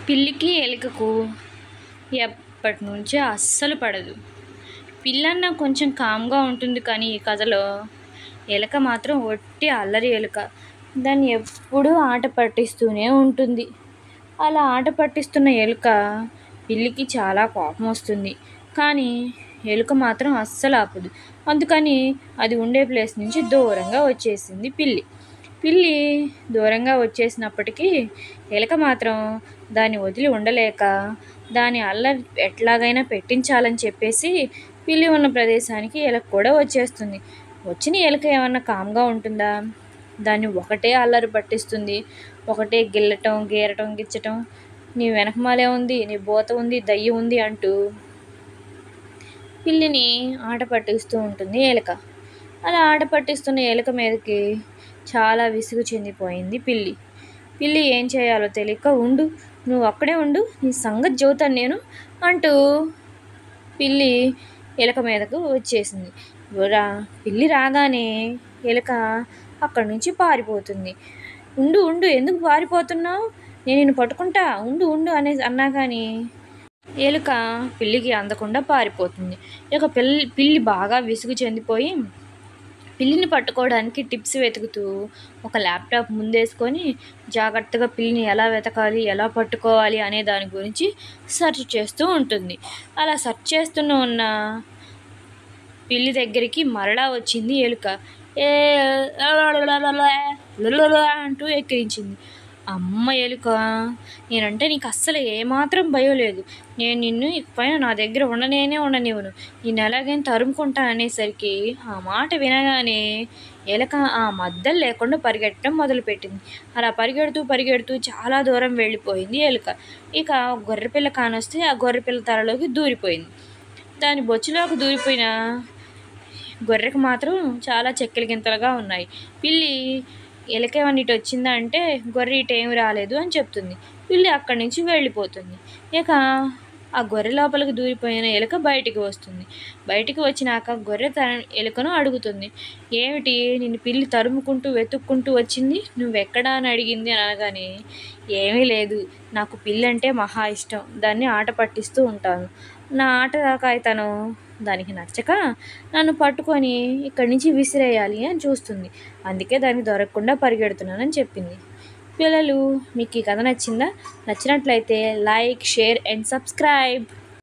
పిల్లికి ఎలుకకు ఎప్పటి నుంచో అస్సలు పడదు. పిల్లన్న కొంచెం కామ్గా ఉంటుంది, కానీ ఈ కథలో ఎలుక మాత్రం ఒట్టి అల్లరి ఎలుక. దాన్ని ఎప్పుడూ ఆట పట్టిస్తూనే ఉంటుంది. అలా ఆట పట్టిస్తున్న ఎలుక పిల్లికి చాలా కోపం వస్తుంది. కానీ ఎలుక మాత్రం అస్సలు ఆపదు. అందుకని అది ఉండే ప్లేస్ నుంచి దూరంగా వచ్చేసింది పిల్లి. పిల్లి దూరంగా వచ్చేసినప్పటికీ ఎలుక మాత్రం దాన్ని వదిలి ఉండలేక దాని అల్లరి ఎట్లాగైనా పెట్టించాలని చెప్పేసి పిల్లి ఉన్న ప్రదేశానికి ఎలుక కూడా వచ్చేస్తుంది. వచ్చిన ఎలుక ఏమన్నా కామ్గా ఉంటుందా? దాన్ని ఒకటే అల్లరి పట్టిస్తుంది. ఒకటే గిల్లటం, గీరటం, గిచ్చటం, నీ వెనకమాలే ఉంది, నీ బోత ఉంది, దయ్యం ఉంది అంటూ పిల్లిని ఆట పట్టిస్తూ ఉంటుంది ఎలుక. అలా ఆట పట్టిస్తున్న ఎలుక మీదకి చాలా విసుగు చెందిపోయింది పిల్లి. పిల్లి ఏం చేయాలో తెలియక, ఉండు, నువ్వు అక్కడే ఉండు, నీ సంగతి చెబుతాను నేను అంటూ పిల్లి ఎలుక మీదకు వచ్చేసింది. పిల్లి రాగానే ఎలుక అక్కడి నుంచి పారిపోతుంది. ఉండు ఉండు, ఎందుకు పారిపోతున్నావు, నేను నిన్ను పట్టుకుంటా, ఉండు ఉండు అన్నా కానీ ఎలుక పిల్లికి అందకుండా పారిపోతుంది. ఇక పిల్లి బాగా విసుగు చెందిపోయి పిల్లిని పట్టుకోవడానికి టిప్స్ వెతుకుతూ ఒక ల్యాప్టాప్ ముందేసుకొని జాగ్రత్తగా పిల్లిని ఎలా వెతకాలి, ఎలా పట్టుకోవాలి అనే దాని గురించి సెర్చ్ చేస్తూ ఉంటుంది. అలా సెర్చ్ ఉన్న పిల్లి దగ్గరికి మరలా వచ్చింది ఎలుక. అంటూ ఎక్కిరించింది. అమ్మ ఎలుక, నేనంటే నీకు అస్సలు ఏమాత్రం భయం లేదు, నేను నిన్ను ఇకపైన నా దగ్గర ఉండనివ్వను, నేను ఎలాగైనా తరుముకుంటాను అనేసరికి ఆ మాట వినగానే ఎలుక ఆ మద్దలు లేకుండా పరిగెట్టడం మొదలుపెట్టింది. అలా పరిగెడుతూ చాలా దూరం వెళ్ళిపోయింది ఎలుక. ఇక గొర్రెపిల్ల కానొస్తే ఆ గొర్రెపిల్ల తలలోకి దూరిపోయింది. దాని బొచ్చులోకి దూరిపోయిన గొర్రెకు మాత్రం చాలా చెక్కలు గింతలుగా ఉన్నాయి. పిల్లి ఎలుక ఏమన్నా ఇటు వచ్చిందా అంటే గొర్రె ఇటు ఏమి రాలేదు అని చెప్తుంది. పిల్లి అక్కడి నుంచి వెళ్ళిపోతుంది. ఇక ఆ గొర్రె లోపలికి దూరిపోయిన ఎలుక బయటికి వస్తుంది. బయటికి వచ్చినాక గొర్రె ఎలుకను అడుగుతుంది, ఏమిటి నిన్ను పిల్లి తరుముకుంటూ వెతుక్కుంటూ వచ్చింది, నువ్వెక్కడా అని అడిగింది అని అనగానే, ఏమీ లేదు, నాకు పిల్లి అంటే మహా ఇష్టం, దాన్ని ఆట పట్టిస్తూ ఉంటాను, నా ఆట కాగితను దానికి నచ్చక నన్ను పట్టుకొని ఇక్కడి నుంచి విసిరేయాలి అని చూస్తుంది, అందుకే దానికి దొరకకుండా పరిగెడుతున్నానని చెప్పింది. పిల్లలు, మీకు ఈ కథ నచ్చినట్లయితే లైక్, షేర్ అండ్ సబ్స్క్రైబ్.